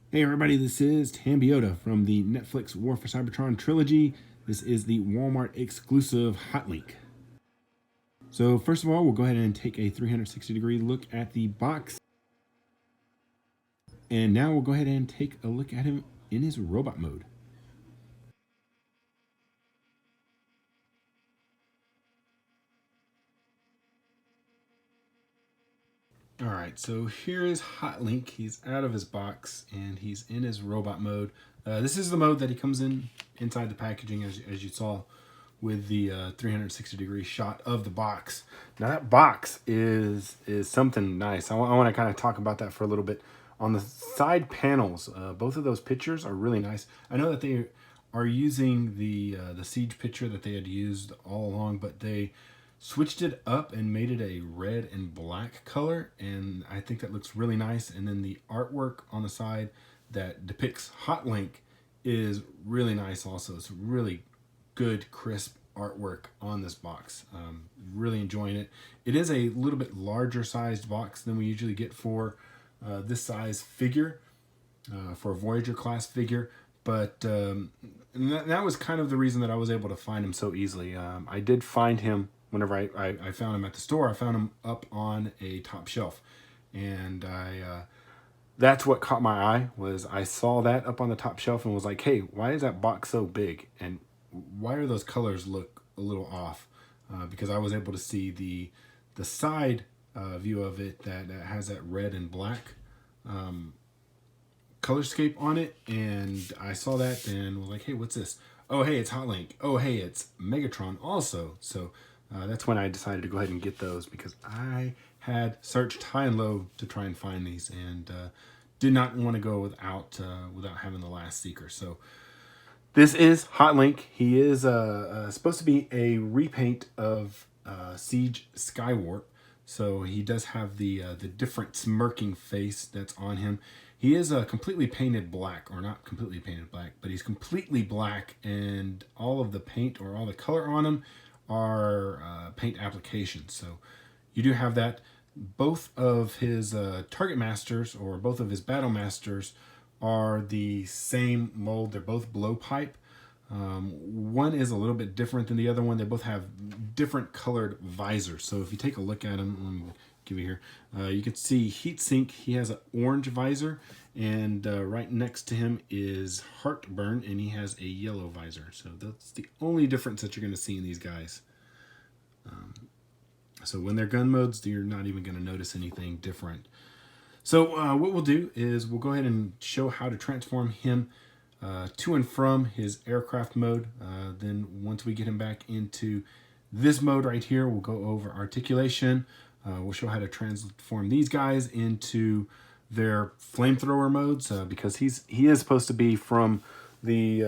Hey everybody, this is Tambeyoda from the Netflix War for Cybertron Trilogy. This is the Walmart exclusive Hotlink. So first of all, we'll go ahead and take a 360-degree look at the box. And now we'll go ahead and take a look at him in his robot mode. Alright, so here is Hotlink. He's out of his box and he's in his robot mode. This is the mode that he comes in inside the packaging, as you saw with the 360-degree shot of the box. Now that box is something nice. I want to kind of talk about that for a little bit. On the side panels, both of those pictures are really nice. I know that they are using the Siege picture that they had used all along, but they switched it up and made it a red and black color, and I think that looks really nice. And then the artwork on the side that depicts Hotlink is really nice also. It's really good, crisp artwork on this box. Really enjoying it. It is a little bit larger sized box than we usually get for this size figure, for a Voyager class figure. But that was kind of the reason that I was able to find him so easily. I did find him whenever I found him at the store. I found him up on a top shelf. And that's what caught my eye, was I saw that up on the top shelf and was like, hey, why is that box so big? And why do those colors look a little off? Because I was able to see the side view of it that has that red and black colorscape on it, and I saw that and was like, hey, what's this? Oh, hey, it's Hotlink. Oh, hey, it's Megatron also. So that's when I decided to go ahead and get those, because I had searched high and low to try and find these, and did not want to go without having the last seeker. So this is Hotlink. He is supposed to be a repaint of Siege Skywarp. So he does have the different smirking face that's on him. He is completely painted black, or not completely painted black, but he's completely black, and all of the paint or all the color on him are paint applications. So you do have that. Both of his target masters, or both of his battle masters, are the same mold. They're both blowpipe. One is a little bit different than the other one. They both have different colored visors. So if you take a look at them, let me give you here. You can see Heatsink. He has an orange visor, and right next to him is Heartburn, and he has a yellow visor. So that's the only difference that you're going to see in these guys. So when they're gun modes, you're not even going to notice anything different. So what we'll do is we'll go ahead and show how to transform him to and from his aircraft mode. Then once we get him back into this mode right here, we'll go over articulation. We'll show how to transform these guys into their flamethrower modes, because he is supposed to be from the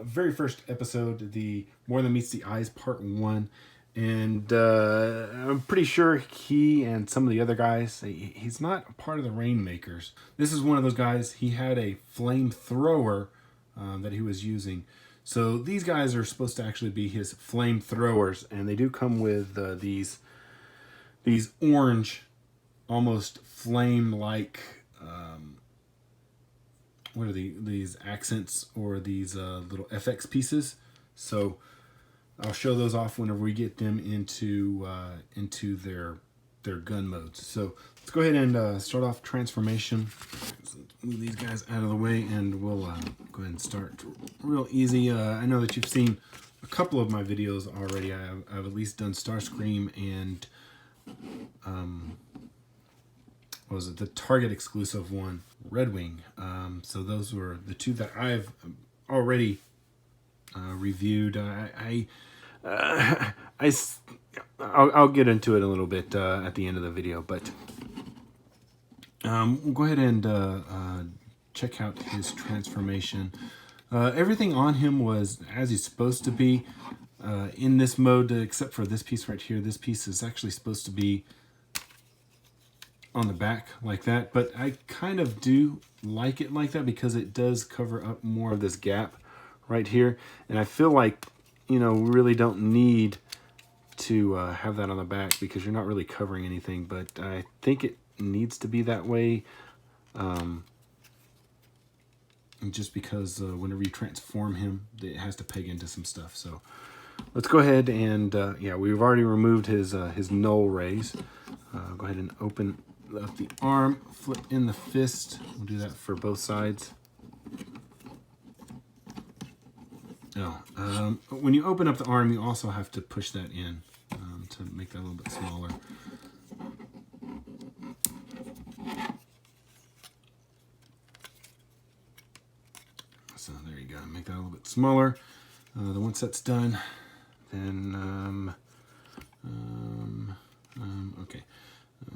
very first episode, the More Than Meets the Eyes Part 1. And I'm pretty sure he and some of the other guys, he's not a part of the Rainmakers. This is one of those guys. He had a flamethrower that he was using. So these guys are supposed to actually be his flamethrowers, and they do come with these orange, almost flame-like, what are these accents, or these little FX pieces. So I'll show those off whenever we get them into their gun modes. So let's go ahead and start off transformation. So move these guys out of the way, and we'll go ahead and start real easy. I know that you've seen a couple of my videos already. I've at least done Starscream and what was it? The Target exclusive one, Red Wing. So those were the two that I've already reviewed. I'll get into it a little bit at the end of the video, but we'll go ahead and check out his transformation. Everything on him was as he's supposed to be in this mode, except for this piece right here. This piece is actually supposed to be on the back like that, but I kind of do like it like that because it does cover up more of this gap right here, and I feel like, you know, we really don't need to have that on the back because you're not really covering anything, but I think it needs to be that way and just because whenever you transform him, it has to peg into some stuff. So let's go ahead and, yeah, we've already removed his null rays. Go ahead and open up the arm, flip in the fist. We'll do that for both sides. Oh, when you open up the arm, you also have to push that in to make that a little bit smaller. So there you go, make that a little bit smaller. Then once that's done, then, okay,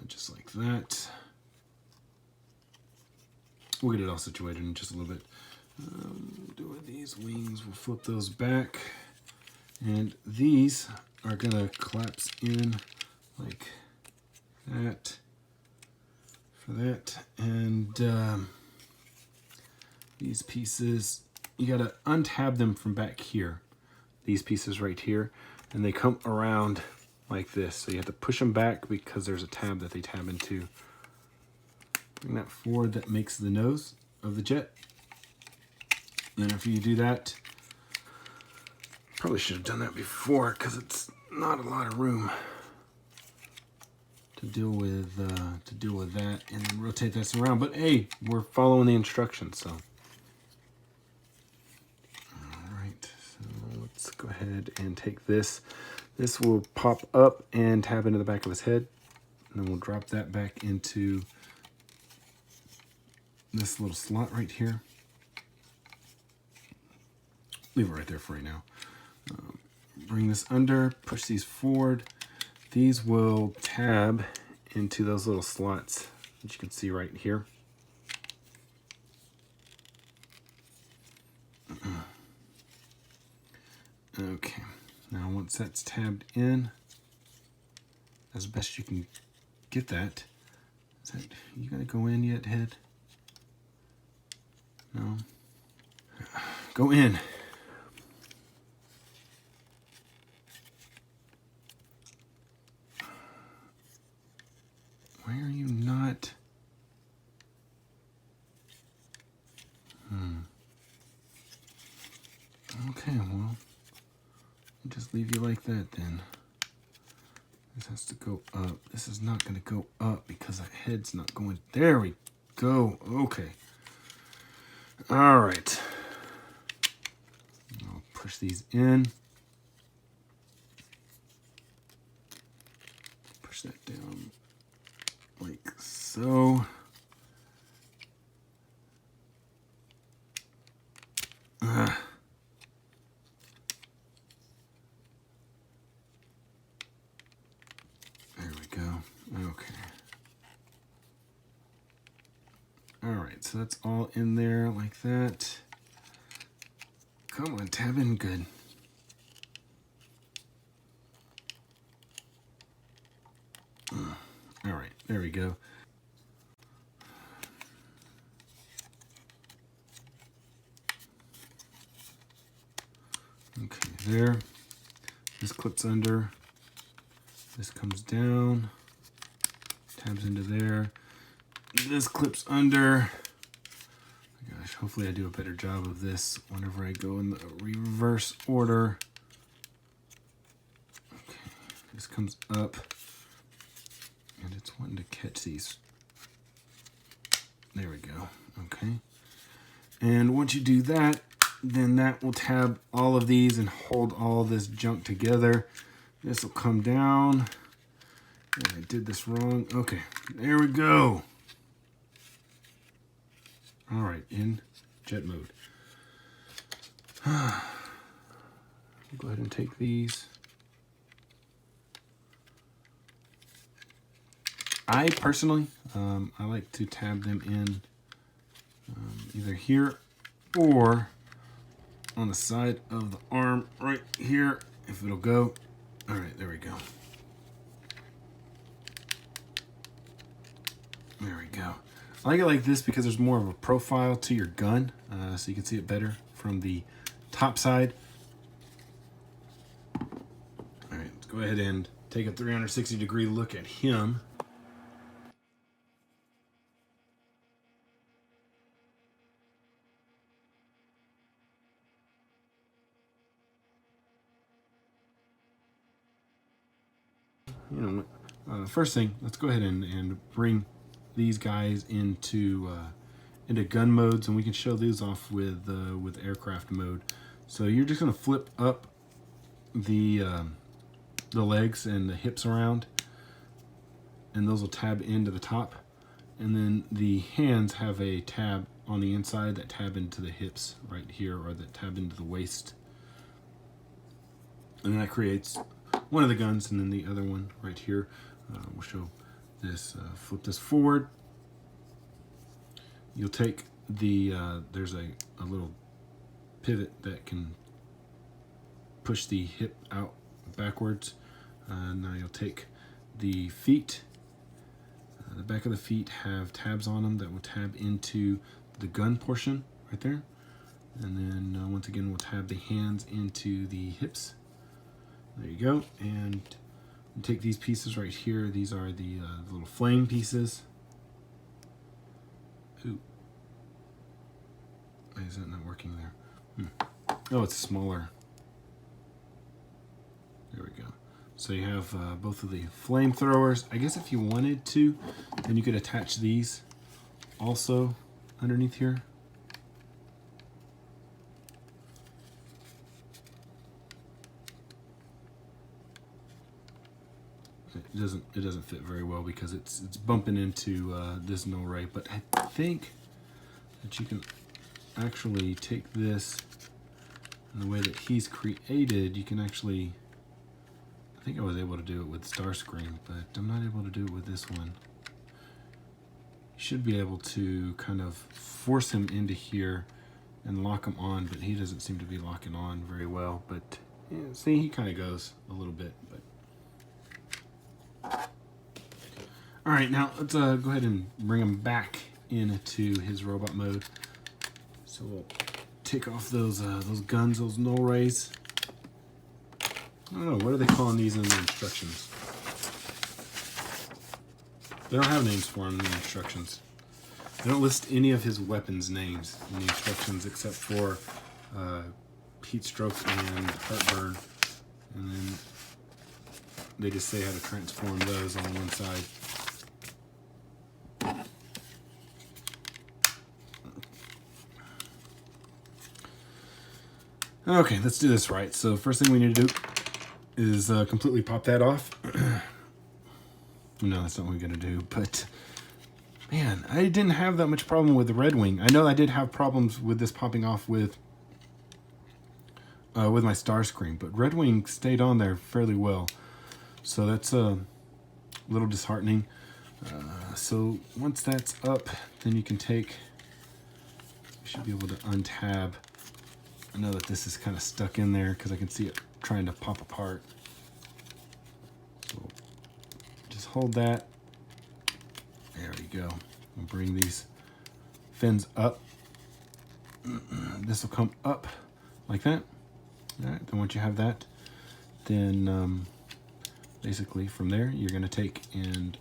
just like that. We'll get it all situated in just a little bit. Doing these wings, we'll flip those back. And these are gonna collapse in like that for that. And these pieces, you gotta untab them from back here. These pieces right here, and they come around like this. So you have to push them back because there's a tab that they tab into. Bring that forward, that makes the nose of the jet. And after you do that, probably should have done that before because it's not a lot of room to deal with that, and then rotate this around. But hey, we're following the instructions, so. All right, so let's go ahead and take this. This will pop up and tab into the back of his head, and then we'll drop that back into this little slot right here. Leave it right there for right now. Bring this under, push these forward. These will tab into those little slots that you can see right here. Okay, now once that's tabbed in, as best you can get that. Is that, you gonna go in yet, head? No? Go in. Why are you not? Okay, well, I'll just leave you like that then. This has to go up. This is not going to go up because the head's not going. There we go. Okay. All right. I'll push these in. Push that down like so. There we go. Okay. All right, so that's all in there like that. Come on, tab in good. All right, there we go. Okay, there. This clips under. This comes down. Tabs into there. This clips under. Oh my gosh, hopefully I do a better job of this whenever I go in the reverse order. Okay, this comes up. And it's wanting to catch these. There we go. Okay. And once you do that, then that will tab all of these and hold all this junk together. This will come down. I did this wrong. Okay, there we go. All right, in jet mode. Go ahead and take these. I personally, I like to tab them in either here or on the side of the arm right here, if it'll go. All right, there we go. There we go. I like it like this because there's more of a profile to your gun, so you can see it better from the top side. All right, let's go ahead and take a 360-degree look at him. you know, first thing, let's go ahead and bring these guys into gun modes, and we can show these off with aircraft mode. So you're just going to flip up the legs and the hips around, and those will tab into the top. And then the hands have a tab on the inside that tab into the hips right here, or that tab into the waist. And that creates one of the guns, and then the other one right here. We'll show this, flip this forward. You'll take the, there's a little pivot that can push the hip out backwards. Now you'll take the feet. The back of the feet have tabs on them that will tab into the gun portion right there. And then once again, we'll tab the hands into the hips. There you go. And take these pieces right here. These are the little flame pieces. Ooh. Why is that not working there? Oh, it's smaller. There we go. So you have both of the flamethrowers. I guess if you wanted to, then you could attach these also underneath here. It doesn't fit very well because it's bumping into this null ray. But I think that you can actually take this, and the way that he's created, you can actually. I think I was able to do it with Starscream, but I'm not able to do it with this one. You should be able to kind of force him into here and lock him on, but he doesn't seem to be locking on very well. But yeah, see, he kind of goes a little bit. But all right, now let's go ahead and bring him back into his robot mode. So we'll take off those guns, those null rays. I don't know, what are they calling these in the instructions? They don't have names for them in the instructions. They don't list any of his weapons' names in the instructions except for heat stroke and heartburn. And then they just say how to transform those on one side. Okay, let's do this right. So first thing we need to do is completely pop that off. No, that's not what we're gonna do, but man, I didn't have that much problem with the Red Wing. I know I did have problems with this popping off with my Starscream, but Red Wing stayed on there fairly well. So that's a little disheartening. So once that's up, then you can take, you should be able to untab. I know that this is kind of stuck in there because I can see it trying to pop apart. So just hold that. There we go. We'll bring these fins up. This will come up like that. All right, then once you have that, then basically from there, you're going to take and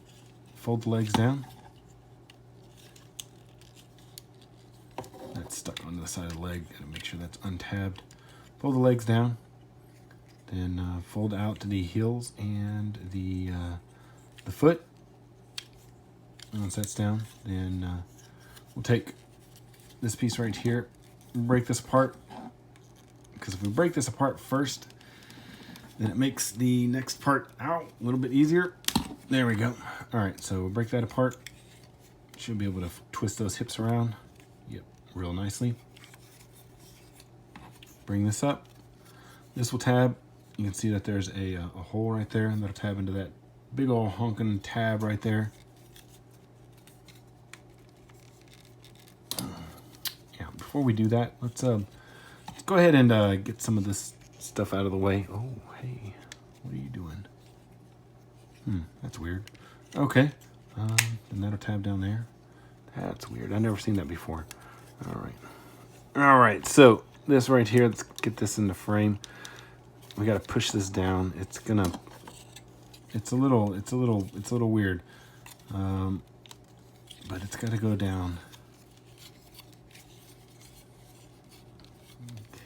fold the legs down. That's stuck onto the side of the leg. Got to make sure that's untabbed. Fold the legs down. Then fold out the heels and the foot. Once that's down, then we'll take this piece right here, break this apart. Because if we break this apart first, then it makes the next part out a little bit easier. There we go. All right, so we'll break that apart. Should be able to twist those hips around. Yep, real nicely. Bring this up. This will tab. You can see that there's a hole right there, and that'll tab into that big old honking tab right there. Yeah, before we do that, let's go ahead and get some of this stuff out of the way. Oh, hey, what are you doing? That's weird. Okay, then that'll tab down there. That's weird. I've never seen that before. All right, so this right here, let's get this in the frame. We got to push this down. It's a little weird, but it's got to go down. Okay.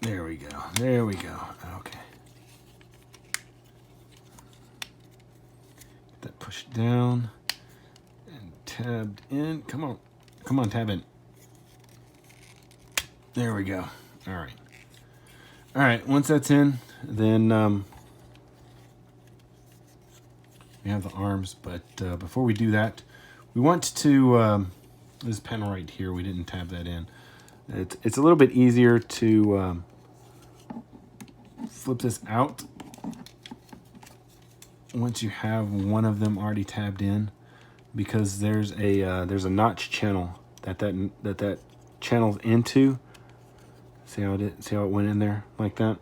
There we go. Okay. down and tabbed in. Come on. Come on, tab in. There we go. All right. All right, once that's in, then we have the arms. But before we do that, we want to, this panel right here, we didn't tab that in. It's a little bit easier to flip this out once you have one of them already tabbed in, because there's a notch channel that channels into. See how it went in there like that?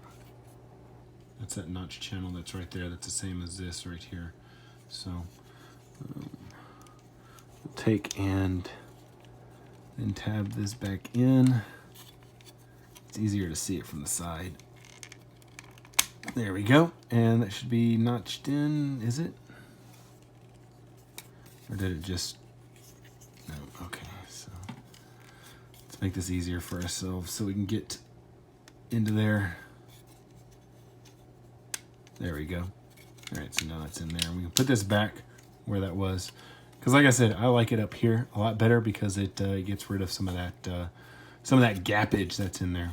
That's that notch channel that's right there. That's the same as this right here. So we'll take and then tab this back in. It's easier to see it from the side. There we go. And that should be notched in, is it? Or did it just... No, okay. So let's make this easier for ourselves so we can get into there. There we go. All right, so now that's in there. We can put this back where that was. Because like I said, I like it up here a lot better because it gets rid of some of that gappage that's in there.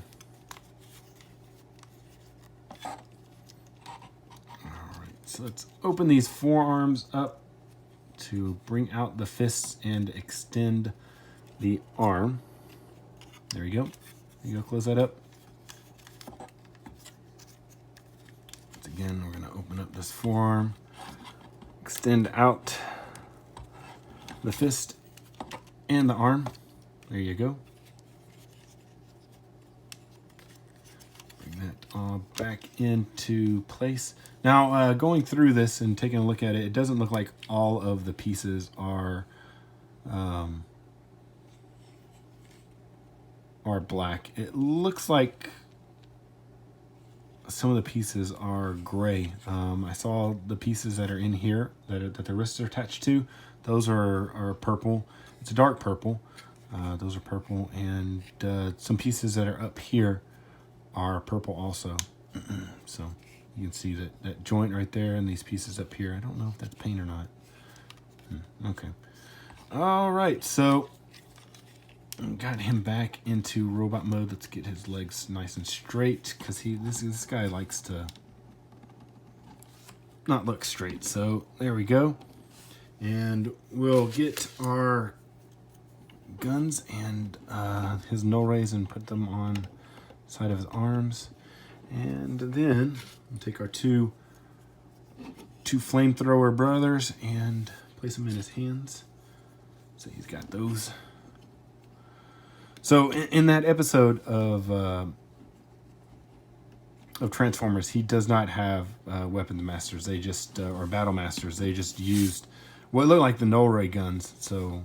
So let's open these forearms up to bring out the fists and extend the arm. There we go. There you go, close that up. Once again, we're gonna open up this forearm, extend out the fist and the arm. There you go. Bring that all back into place. Now, going through this and taking a look at it, it doesn't look like all of the pieces are black. It looks like some of the pieces are gray. I saw the pieces that are in here that the wrists are attached to. Those are purple. It's a dark purple. Those are purple, and some pieces that are up here are purple also. So you can see that joint right there and these pieces up here. I don't know if that's paint or not. Okay. All right, so got him back into robot mode. Let's get his legs nice and straight because this guy likes to not look straight. So there we go. And we'll get our guns and his no rays and put them on the side of his arms. And then we'll take our two flamethrower brothers and place them in his hands. So he's got those. So in that episode of Transformers, he does not have weapons masters. They just or battle masters. They just used what looked like the null ray guns. So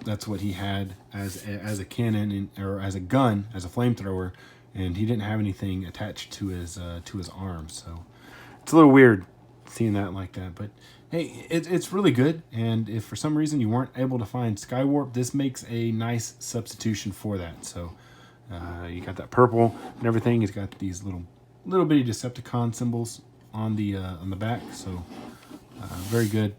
that's what he had as a cannon or as a gun, as a flamethrower. And he didn't have anything attached to his arm, so it's a little weird seeing that like that. But hey, it's really good. And if for some reason you weren't able to find Skywarp, this makes a nice substitution for that. So you got that purple and everything. He's got these little bitty Decepticon symbols on the back. So very good.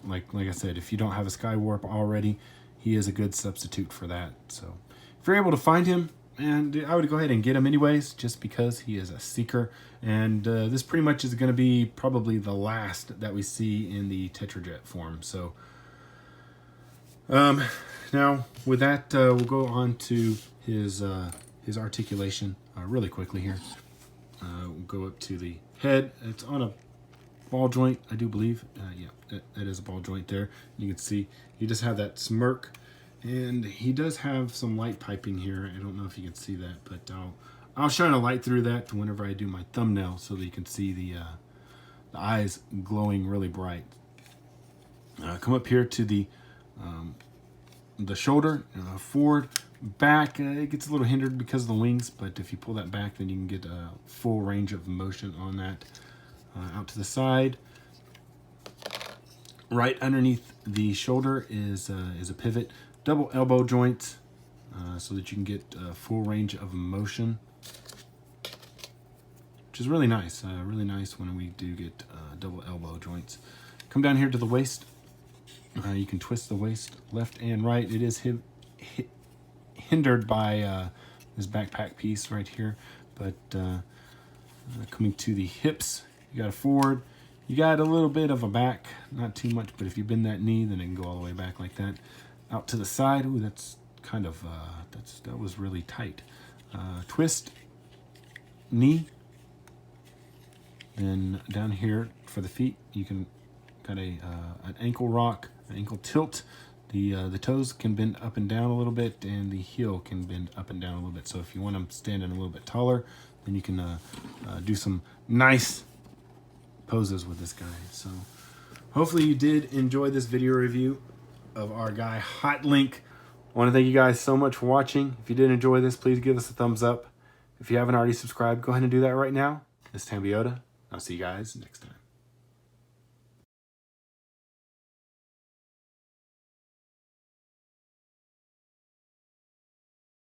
Like I said, if you don't have a Skywarp already, he is a good substitute for that. So if you're able to find him. And I would go ahead and get him anyways, just because he is a seeker. And this pretty much is going to be probably the last that we see in the Tetrajet form. So now with that, we'll go on to his articulation really quickly here. We'll go up to the head. It's on a ball joint, I do believe. Yeah, that is a ball joint there. You can see you just have that smirk. And he does have some light piping here. I don't know if you can see that, but I'll shine a light through that whenever I do my thumbnail so that you can see the eyes glowing really bright. Come up here to the shoulder, forward, back. It gets a little hindered because of the wings, but if you pull that back, then you can get a full range of motion on that. Out to the side. Right underneath the shoulder is a pivot. Double elbow joints so that you can get full range of motion, which is really nice. Really nice when we do get double elbow joints. Come down here to the waist. You can twist the waist left and right. It is hindered by this backpack piece right here, but coming to the hips, you got a forward. You got a little bit of a back, not too much, but if you bend that knee, then it can go all the way back like that. Out to the side. Ooh, that's kind of that was really tight. Twist, knee. Then down here for the feet, you can got an ankle rock, an ankle tilt. The toes can bend up and down a little bit, and the heel can bend up and down a little bit. So if you want them standing a little bit taller, then you can do some nice poses with this guy. So hopefully you did enjoy this video review of our guy Hotlink. I want to thank you guys so much for watching. If you did enjoy this, please give us a thumbs up. If you haven't already subscribed, go ahead and do that right now. This is Tambeyoda. I'll see you guys next time.